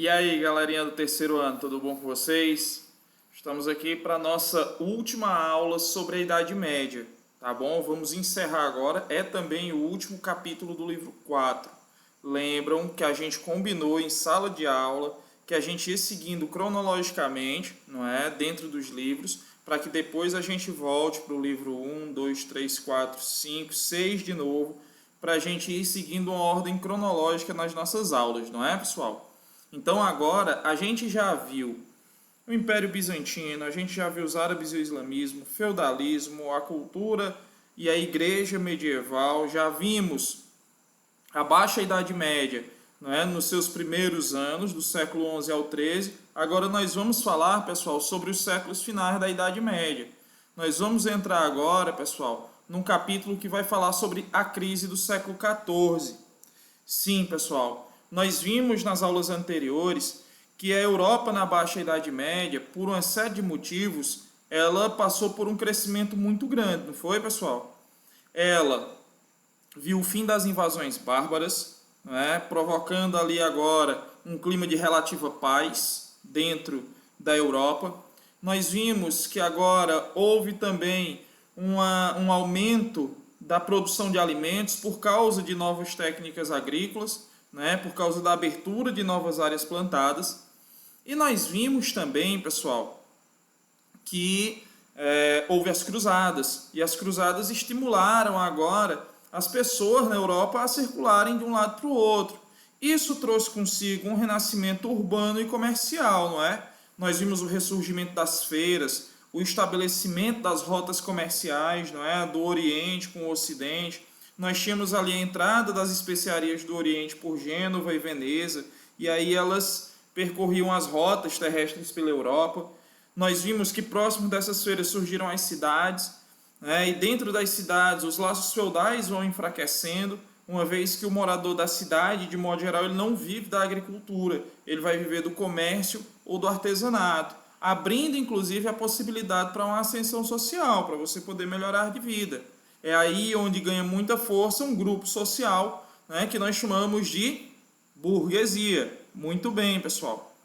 E aí, galerinha do terceiro ano, tudo bom com vocês? Estamos aqui para a nossa última aula sobre a Idade Média, tá bom? Vamos encerrar agora, é também o último capítulo do livro 4. Lembram que a gente combinou em sala de aula que a gente ia seguindo cronologicamente, não é? Dentro dos livros, para que depois a gente volte para o livro 1, 2, 3, 4, 5, 6 de novo, para a gente ir seguindo uma ordem cronológica nas nossas aulas, não é, pessoal? Então agora a gente já viu o Império Bizantino, a gente já viu os árabes e o islamismo, feudalismo, a cultura e a igreja medieval, já vimos a Baixa Idade Média, não é, nos seus primeiros anos, do século XI ao XIII. Agora nós vamos falar, pessoal, sobre os séculos finais da Idade Média. Nós vamos entrar agora, pessoal, num capítulo que vai falar sobre a crise do século XIV. Sim, pessoal, nós vimos nas aulas anteriores que a Europa na Baixa Idade Média, por uma série de motivos, ela passou por um crescimento muito grande, não foi, pessoal? Ela viu o fim das invasões bárbaras, né, provocando ali agora um clima de relativa paz dentro da Europa. Nós vimos que agora houve também um aumento da produção de alimentos por causa de novas técnicas agrícolas, né, por causa da abertura de novas áreas plantadas. E nós vimos também, pessoal, que houve as cruzadas, e as cruzadas estimularam agora as pessoas na Europa a circularem de um lado para o outro. Isso trouxe consigo um renascimento urbano e comercial, não é? Nós vimos o ressurgimento das feiras, o estabelecimento das rotas comerciais, não é, do Oriente com o Ocidente. Nós tínhamos ali a entrada das especiarias do Oriente por Gênova e Veneza, e aí elas percorriam as rotas terrestres pela Europa. Nós vimos que próximo dessas feiras surgiram as cidades, né, e dentro das cidades os laços feudais vão enfraquecendo, uma vez que o morador da cidade, de modo geral, ele não vive da agricultura, ele vai viver do comércio ou do artesanato, abrindo inclusive a possibilidade para uma ascensão social, para você poder melhorar de vida. É aí onde ganha muita força um grupo social, né, que nós chamamos de burguesia. Muito bem, pessoal.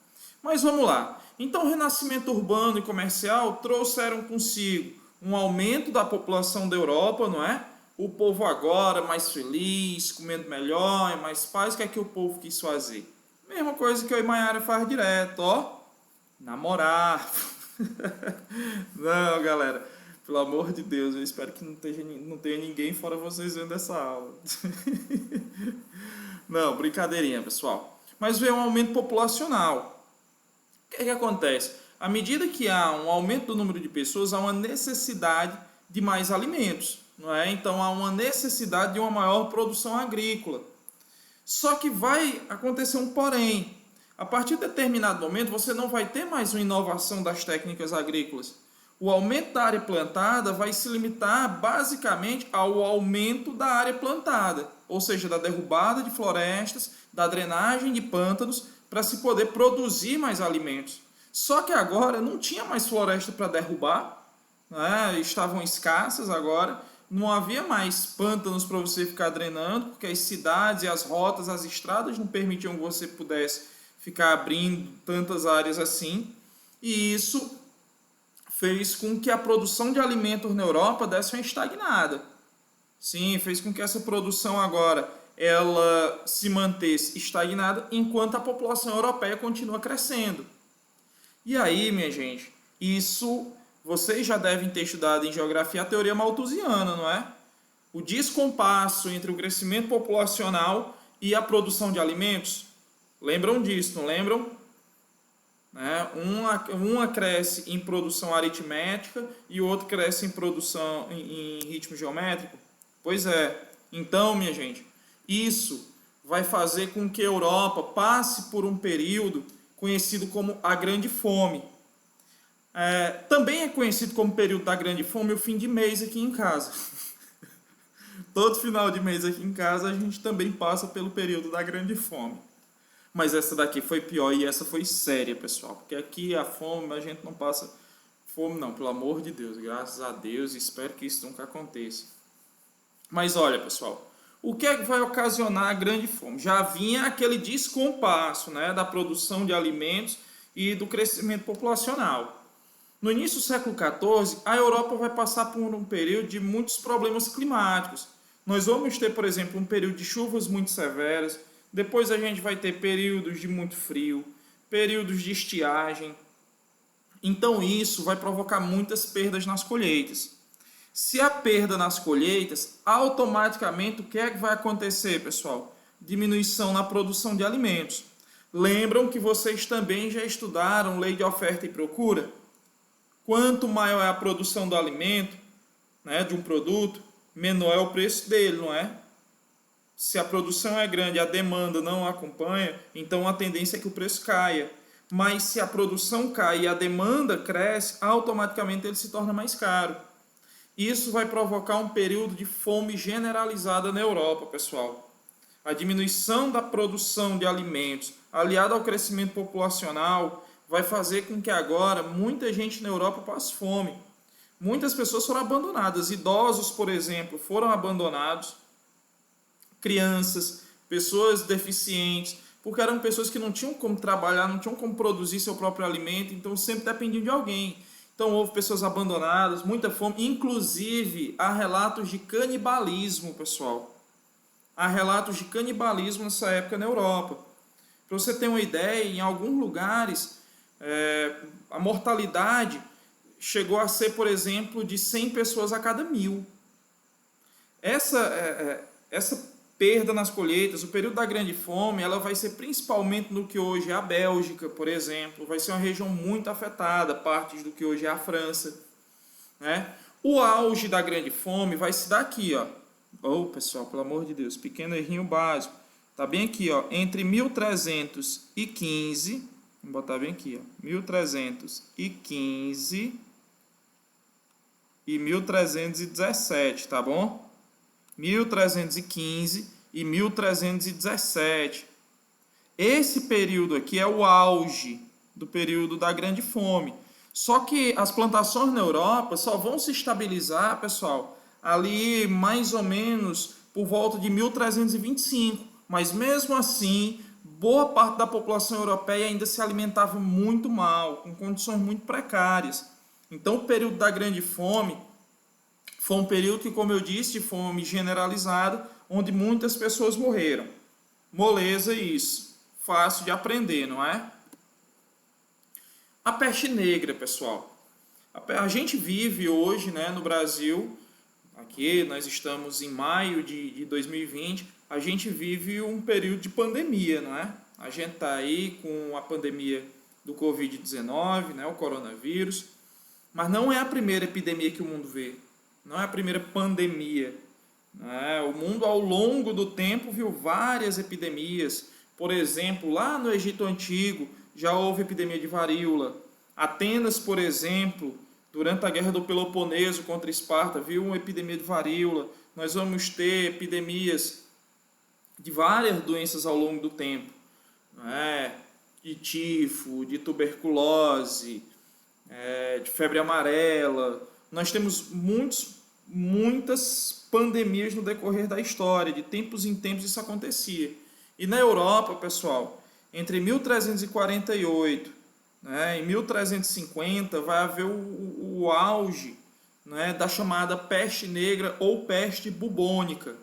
Mas vamos lá. Então, o renascimento urbano e comercial trouxeram consigo um aumento da população da Europa, não é? O povo agora mais feliz, comendo melhor, é mais paz. O que é que o povo quis fazer? Mesma coisa que eu e Maiara faz direto, ó. Namorar. Não, galera. Pelo amor de Deus, eu espero que não tenha ninguém fora vocês vendo essa aula. Não, brincadeirinha, pessoal. Mas veio um aumento populacional. O que é que acontece? À medida que há um aumento do número de pessoas, há uma necessidade de mais alimentos, não é? Então há uma necessidade de uma maior produção agrícola. Só que vai acontecer um porém. A partir de determinado momento, você não vai ter mais uma inovação das técnicas agrícolas. O aumento da área plantada vai se limitar basicamente ao aumento da área plantada, ou seja, da derrubada de florestas, da drenagem de pântanos, para se poder produzir mais alimentos. Só que agora não tinha mais floresta para derrubar, né? Estavam escassas agora, não havia mais pântanos para você ficar drenando, porque as cidades e as rotas, as estradas não permitiam que você pudesse ficar abrindo tantas áreas assim, e isso fez com que a produção de alimentos na Europa desse uma estagnada. Sim, fez com que essa produção agora ela se mantesse estagnada enquanto a população europeia continua crescendo. E aí, minha gente, isso vocês já devem ter estudado em geografia a teoria malthusiana, não é? O descompasso entre o crescimento populacional e a produção de alimentos. Lembram disso, não lembram? Uma cresce em produção aritmética e o outro cresce em produção em ritmo geométrico. Pois é. Então, minha gente, isso vai fazer com que a Europa passe por um período conhecido como a Grande Fome. Também é conhecido como período da Grande Fome o fim de mês aqui em casa. Todo final de mês aqui em casa a gente também passa pelo período da Grande Fome. Mas essa daqui foi pior e essa foi séria, pessoal. Porque aqui a fome, a gente não passa fome não, pelo amor de Deus. Graças a Deus, espero que isso nunca aconteça. Mas olha, pessoal, O que é que vai ocasionar a grande fome? Já vinha aquele descompasso, né, da produção de alimentos e do crescimento populacional. No início do século XIV, a Europa vai passar por um período de muitos problemas climáticos. Nós vamos ter, por exemplo, um período de chuvas muito severas, depois a gente vai ter períodos de muito frio, períodos de estiagem. Então isso vai provocar muitas perdas nas colheitas. Se há perda nas colheitas, automaticamente o que é que vai acontecer, pessoal? Diminuição na produção de alimentos. Lembram que vocês também já estudaram lei de oferta e procura? Quanto maior é a produção do alimento, né, de um produto, menor é o preço dele, não é? Se a produção é grande e a demanda não acompanha, então a tendência é que o preço caia. Mas se a produção cai e a demanda cresce, automaticamente ele se torna mais caro. Isso vai provocar um período de fome generalizada na Europa, pessoal. A diminuição da produção de alimentos, aliada ao crescimento populacional, vai fazer com que agora muita gente na Europa passe fome. Muitas pessoas foram abandonadas. Idosos, por exemplo, foram abandonados. Crianças, pessoas deficientes, porque eram pessoas que não tinham como trabalhar, não tinham como produzir seu próprio alimento, então sempre dependiam de alguém. Então houve pessoas abandonadas, muita fome, inclusive há relatos de canibalismo, pessoal. Há relatos de canibalismo nessa época na Europa. Para você ter uma ideia, em alguns lugares a mortalidade chegou a ser, por exemplo, de 100 pessoas a cada 1000. Essa perda nas colheitas, o período da grande fome, ela vai ser principalmente no que hoje é a Bélgica, por exemplo, vai ser uma região muito afetada, partes do que hoje é a França, né? O auge da grande fome vai se dar aqui, ó. Oh, pessoal, pelo amor de Deus, pequeno errinho básico. Tá bem aqui, ó, entre 1315, vou botar bem aqui, ó, 1315 e 1317, tá bom? 1315 e 1317. Esse período aqui é o auge do período da grande fome. Só que as plantações na Europa só vão se estabilizar, pessoal, ali mais ou menos por volta de 1325. Mas mesmo assim, boa parte da população europeia ainda se alimentava muito mal, com condições muito precárias. Então o período da grande fome foi um período que, como eu disse, de fome generalizada, onde muitas pessoas morreram. Moleza isso. Fácil de aprender, não é? A peste negra, pessoal. A gente vive hoje, né, no Brasil, aqui nós estamos em maio de 2020, a gente vive um período de pandemia, não é? A gente está aí com a pandemia do Covid-19, né, o coronavírus, mas não é a primeira epidemia que o mundo vê. Não é a primeira pandemia. Né? O mundo, ao longo do tempo, viu várias epidemias. Por exemplo, lá no Egito Antigo, já houve epidemia de varíola. Atenas, por exemplo, durante a Guerra do Peloponeso contra Esparta, viu uma epidemia de varíola. Nós vamos ter epidemias de várias doenças ao longo do tempo. Né? De tifo, de tuberculose, de febre amarela. Nós temos muitas pandemias no decorrer da história, de tempos em tempos isso acontecia. E na Europa, pessoal, entre 1348, né, e 1350, vai haver o auge, né, da chamada peste negra ou peste bubônica.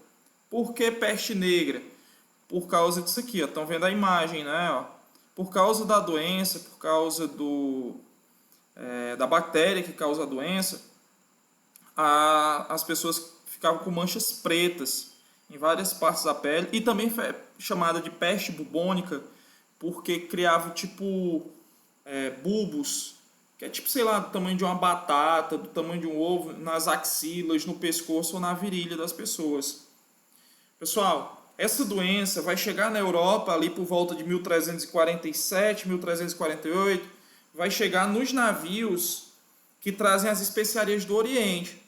Por que peste negra? Por causa disso aqui, estão vendo a imagem, né? Ó. Por causa da doença, por causa da bactéria que causa a doença, as pessoas ficavam com manchas pretas em várias partes da pele, e também foi chamada de peste bubônica porque criava tipo bulbos, que é tipo, sei lá, do tamanho de uma batata, do tamanho de um ovo, nas axilas, no pescoço ou na virilha das pessoas. Pessoal, essa doença vai chegar na Europa ali por volta de 1347, 1348, vai chegar nos navios que trazem as especiarias do Oriente.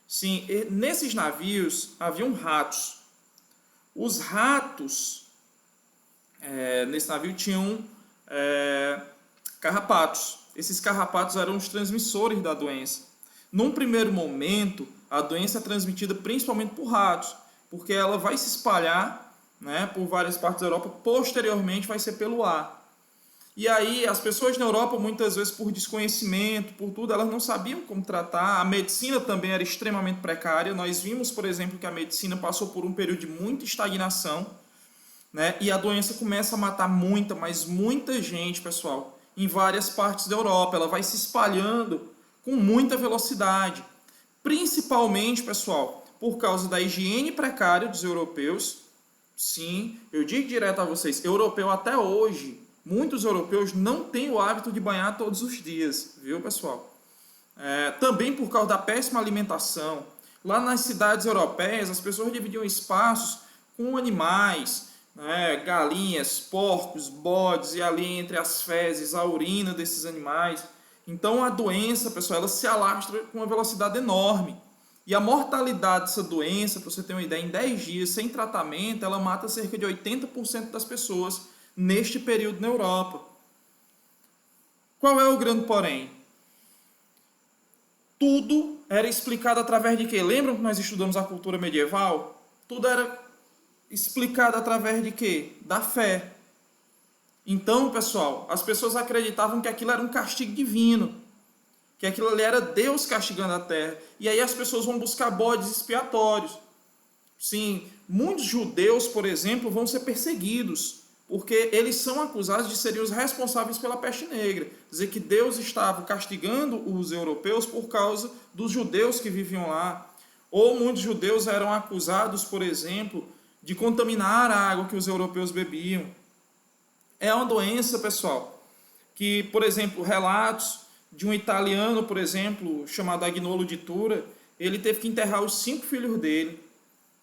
Sim, nesses navios haviam ratos. Os ratos nesse navio tinham carrapatos. Esses carrapatos eram os transmissores da doença. Num primeiro momento, a doença é transmitida principalmente por ratos. porque ela vai se espalhar, né, por várias partes da Europa, posteriormente vai ser pelo ar. E aí as pessoas na Europa, muitas vezes por desconhecimento, por tudo, elas não sabiam como tratar. A medicina também era extremamente precária. Nós vimos, por exemplo, que a medicina passou por um período de muita estagnação, né? E a doença começa a matar muita, mas muita gente, pessoal, em várias partes da Europa. Ela vai se espalhando com muita velocidade. Principalmente, pessoal, por causa da higiene precária dos europeus. Sim, eu digo direto a vocês, europeu até hoje, muitos europeus não têm o hábito de banhar todos os dias, viu, pessoal? Também por causa da péssima alimentação. Lá nas cidades europeias, as pessoas dividiam espaços com animais, né, galinhas, porcos, bodes, e ali entre as fezes, a urina desses animais. Então a doença, pessoal, ela se alastra com uma velocidade enorme. E a mortalidade dessa doença, para você ter uma ideia, em 10 dias, sem tratamento, ela mata cerca de 80% das pessoas neste período na Europa. Qual é o grande porém? Tudo era explicado através de quê? Lembram que nós estudamos a cultura medieval? Tudo era explicado através de quê? Da fé. Então, pessoal, as pessoas acreditavam que aquilo era um castigo divino, que aquilo ali era Deus castigando a terra. E aí as pessoas vão buscar bodes expiatórios. Sim, muitos judeus, por exemplo, vão ser perseguidos, porque eles são acusados de serem os responsáveis pela peste negra. Dizer que Deus estava castigando os europeus por causa dos judeus que viviam lá. Ou muitos judeus eram acusados, por exemplo, de contaminar a água que os europeus bebiam. É uma doença, pessoal, que, por exemplo, relatos de um italiano, por exemplo, chamado Agnolo di Tura, ele teve que enterrar os 5 filhos dele.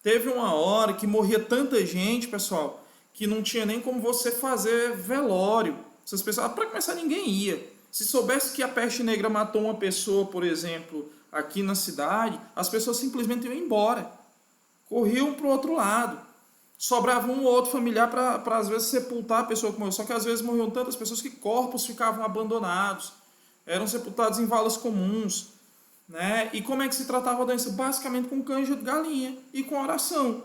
Teve uma hora que morria tanta gente, pessoal, que não tinha nem como você fazer velório. Essas pessoas, para começar, ninguém ia. Se soubesse que a peste negra matou uma pessoa, por exemplo, aqui na cidade, as pessoas simplesmente iam embora. Corriam para o outro lado. Sobrava um ou outro familiar para às vezes sepultar a pessoa que morreu. Só que às vezes morriam tantas pessoas que corpos ficavam abandonados. Eram sepultados em valas comuns. Né? E como é que se tratava a doença? Basicamente com canja de galinha e com oração.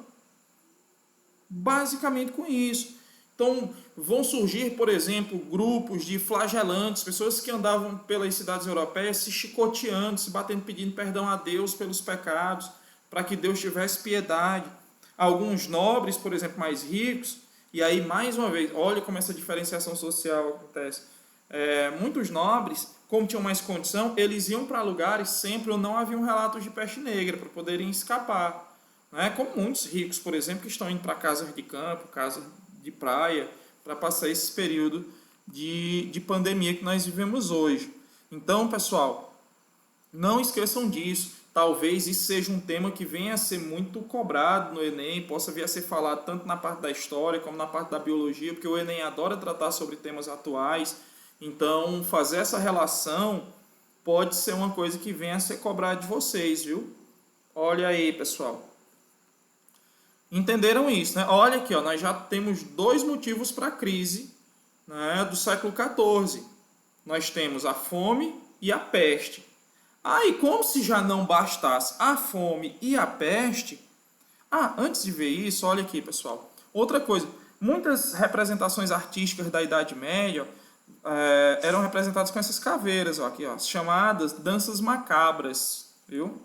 Basicamente com isso. Então, vão surgir, por exemplo, grupos de flagelantes, pessoas que andavam pelas cidades europeias se chicoteando, se batendo, pedindo perdão a Deus pelos pecados, para que Deus tivesse piedade. Alguns nobres, por exemplo, mais ricos, e aí, mais uma vez, olha como essa diferenciação social acontece. Muitos nobres, como tinham mais condição, eles iam para lugares sempre onde não haviam relatos de peste negra, para poderem escapar. Né? Como muitos ricos, por exemplo, que estão indo para casas de campo, casas de praia, para passar esse período de pandemia que nós vivemos hoje. Então, pessoal, não esqueçam disso. Talvez isso seja um tema que venha a ser muito cobrado no Enem, possa vir a ser falado tanto na parte da história como na parte da biologia, porque o Enem adora tratar sobre temas atuais. Então, fazer essa relação pode ser uma coisa que venha a ser cobrada de vocês, viu? Olha aí, pessoal. Entenderam isso, né? Olha aqui, ó, nós já temos 2 motivos para a crise, né, do século XIV. Nós temos a fome e a peste. E como se já não bastasse a fome e a peste... antes de ver isso, olha aqui, pessoal. Outra coisa, muitas representações artísticas da Idade Média eram representadas com essas caveiras, ó, aqui, ó, chamadas danças macabras, viu?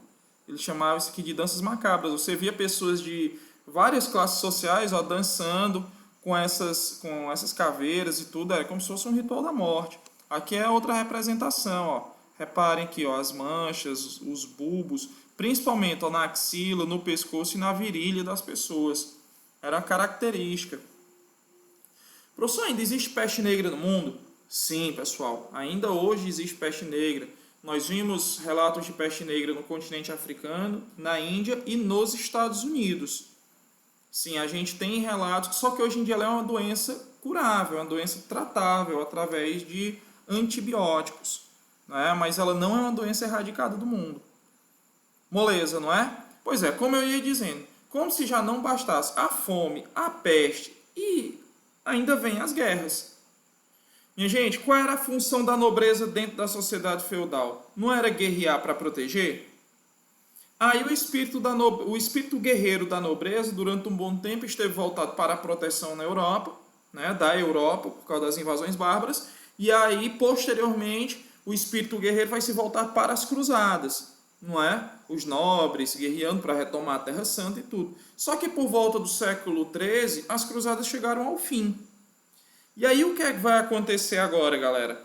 Eles chamavam isso aqui de danças macabras. Você via pessoas de várias classes sociais, ó, dançando com essas caveiras e tudo, era como se fosse um ritual da morte. Aqui é outra representação, ó. Reparem aqui, ó, as manchas, os bulbos, principalmente ó, na axila, no pescoço e na virilha das pessoas. Era uma característica. Professor, ainda existe peste negra no mundo? Sim, pessoal. Ainda hoje existe peste negra. Nós vimos relatos de peste negra no continente africano, na Índia e nos Estados Unidos. Sim, a gente tem relatos, só que hoje em dia ela é uma doença curável, uma doença tratável através de antibióticos. Né? Mas ela não é uma doença erradicada do mundo. Moleza, não é? Pois é, como eu ia dizendo, como se já não bastasse a fome, a peste e ainda vem as guerras. Minha gente, qual era a função da nobreza dentro da sociedade feudal? Não era guerrear para proteger? Aí o espírito guerreiro da nobreza, durante um bom tempo, esteve voltado para a proteção na Europa, né, da Europa, por causa das invasões bárbaras, e aí, posteriormente, o espírito guerreiro vai se voltar para as cruzadas, não é? Os nobres guerreando para retomar a Terra Santa e tudo. Só que por volta do século XIII, as cruzadas chegaram ao fim. E aí o que é que vai acontecer agora, galera?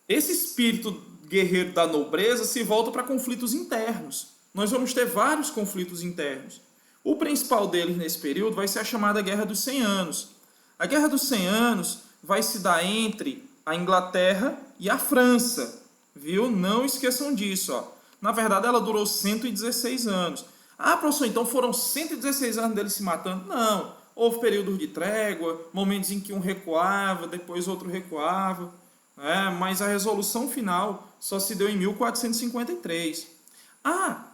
Esse espírito guerreiro da nobreza se volta para conflitos internos. Nós vamos ter vários conflitos internos. O principal deles nesse período vai ser a chamada Guerra dos 100 Anos. A Guerra dos 100 Anos vai se dar entre a Inglaterra e a França, viu? Não esqueçam disso, ó. Na verdade, ela durou 116 anos. Ah, professor, então foram 116 anos deles se matando? Não. Houve períodos de trégua, momentos em que um recuava, depois outro recuava. Mas a resolução final só se deu em 1453. Ah,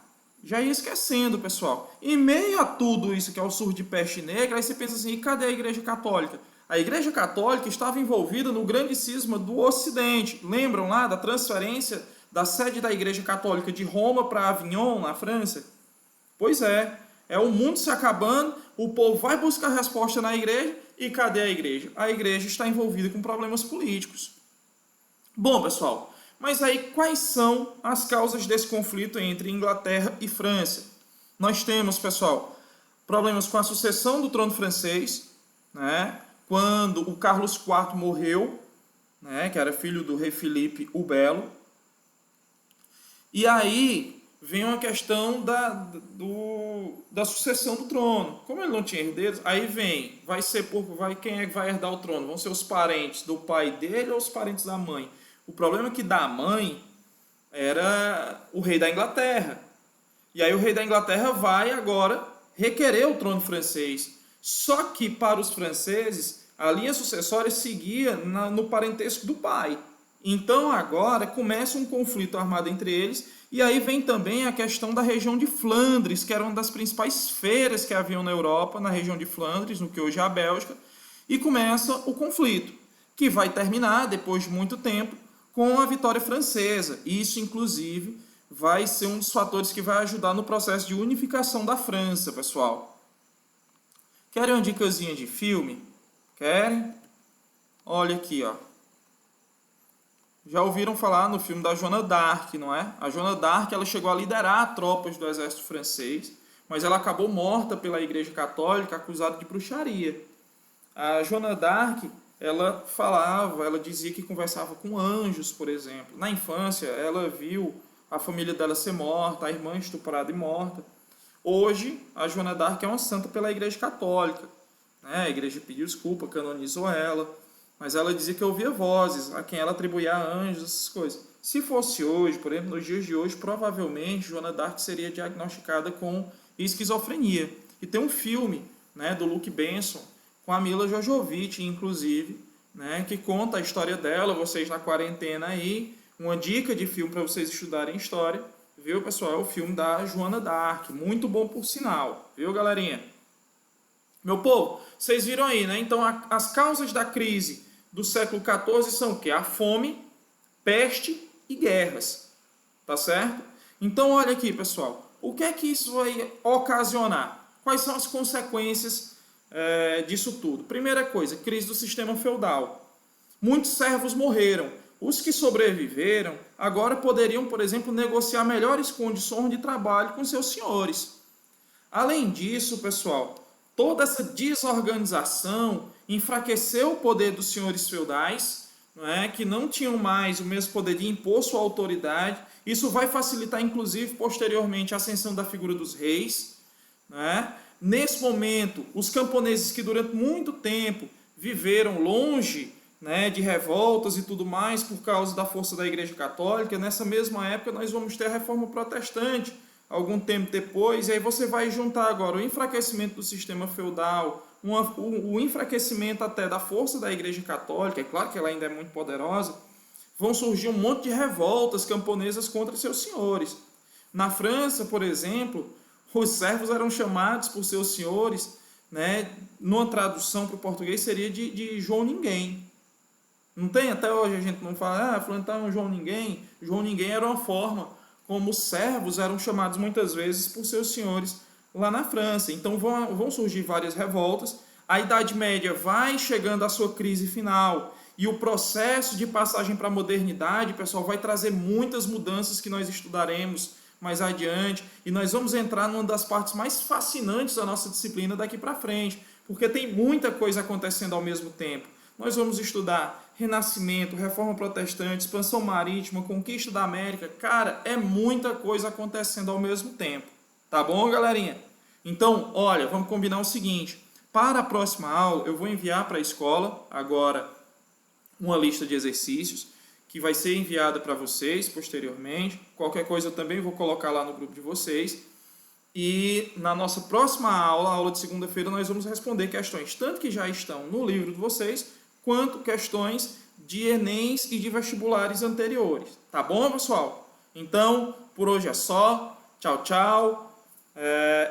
já ia esquecendo, pessoal. Em meio a tudo isso que é o surto de peste negra, aí você pensa assim, e cadê a Igreja Católica? A Igreja Católica estava envolvida no grande cisma do Ocidente. Lembram lá da transferência da sede da Igreja Católica de Roma para Avignon, na França? Pois é o mundo se acabando, o povo vai buscar resposta na igreja, e cadê a igreja? A igreja está envolvida com problemas políticos. Bom, pessoal, mas aí quais são as causas desse conflito entre Inglaterra e França? Nós temos, pessoal, problemas com a sucessão do trono francês, né? Quando o Carlos IV morreu, né? Que era filho do rei Filipe o Belo. E aí vem uma questão da sucessão do trono. Como ele não tinha herdeiros, aí quem é que vai herdar o trono? Vão ser os parentes do pai dele ou os parentes da mãe? O problema é que da mãe era o rei da Inglaterra. E aí o rei da Inglaterra vai agora requerer o trono francês. Só que para os franceses, a linha sucessória seguia no parentesco do pai. Então agora começa um conflito armado entre eles, e aí vem também a questão da região de Flandres, que era uma das principais feiras que haviam na Europa, na região de Flandres, no que hoje é a Bélgica, e começa o conflito, que vai terminar, depois de muito tempo, com a vitória francesa. Isso, inclusive, vai ser um dos fatores que vai ajudar no processo de unificação da França, pessoal. Querem uma dicasinha de filme? Querem? Olha aqui, ó. Já ouviram falar no filme da Joana d'Arc, não é? A Joana d'Arc, ela chegou a liderar tropas do exército francês, mas ela acabou morta pela Igreja Católica, acusada de bruxaria. A Joana d'Arc, ela dizia que conversava com anjos, por exemplo. Na infância, ela viu a família dela ser morta, a irmã estuprada e morta. Hoje, a Joana d'Arc é uma santa pela Igreja Católica, né? A igreja pediu desculpa, canonizou ela, mas ela dizia que ouvia vozes, a quem ela atribuía a anjos, essas coisas. Se fosse hoje, por exemplo, nos dias de hoje, provavelmente Joana d'Arc seria diagnosticada com esquizofrenia. E tem um filme, né, do Luke Benson, com a Mila Jovovich, inclusive, né, que conta a história dela. Vocês na quarentena aí, uma dica de filme para vocês estudarem história, viu, pessoal? É o filme da Joana d'Arc, muito bom por sinal, viu, galerinha? Meu povo, vocês viram aí, né? Então, as causas da crise do século XIV são o quê? A fome, peste e guerras, tá certo? Então, olha aqui, pessoal, o que é que isso vai ocasionar? Quais são as consequências disso tudo? Primeira coisa, crise do sistema feudal. Muitos servos morreram. Os que sobreviveram agora poderiam, por exemplo, negociar melhores condições de trabalho com seus senhores. Além disso, pessoal, toda essa desorganização enfraqueceu o poder dos senhores feudais, não é? Que não tinham mais o mesmo poder de impor sua autoridade. Isso vai facilitar, inclusive, posteriormente, a ascensão da figura dos reis. Não é? Nesse momento, os camponeses que durante muito tempo viveram longe, né, de revoltas e tudo mais por causa da força da Igreja Católica, nessa mesma época nós vamos ter a Reforma Protestante, algum tempo depois, e aí você vai juntar agora o enfraquecimento do sistema feudal, o enfraquecimento até da força da Igreja Católica, é claro que ela ainda é muito poderosa, vão surgir um monte de revoltas camponesas contra seus senhores. Na França, por exemplo, os servos eram chamados por seus senhores, né, numa tradução para o português seria de João Ninguém. Não tem? Até hoje a gente não fala, fulano tá um João Ninguém. João Ninguém era uma forma como servos eram chamados muitas vezes por seus senhores lá na França. Então vão surgir várias revoltas, a Idade Média vai chegando à sua crise final e o processo de passagem para a modernidade, pessoal, vai trazer muitas mudanças que nós estudaremos mais adiante e nós vamos entrar numa das partes mais fascinantes da nossa disciplina daqui para frente, porque tem muita coisa acontecendo ao mesmo tempo. Nós vamos estudar Renascimento, Reforma Protestante, expansão marítima, conquista da América. Cara, é muita coisa acontecendo ao mesmo tempo. Tá bom, galerinha? Então, olha, vamos combinar o seguinte. Para a próxima aula, eu vou enviar para a escola agora uma lista de exercícios que vai ser enviada para vocês posteriormente. Qualquer coisa eu também vou colocar lá no grupo de vocês. E na nossa próxima aula, a aula de segunda-feira, nós vamos responder questões tanto que já estão no livro de vocês, quanto questões de Enems e de vestibulares anteriores. Tá bom, pessoal? Então, por hoje é só. Tchau, tchau.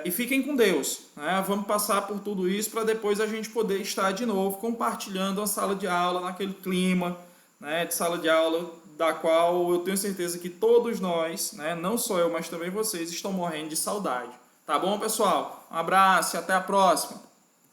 E fiquem com Deus. Né? Vamos passar por tudo isso para depois a gente poder estar de novo compartilhando a sala de aula naquele clima, né, de sala de aula da qual eu tenho certeza que todos nós, né, não só eu, mas também vocês, estão morrendo de saudade. Tá bom, pessoal? Um abraço e até a próxima.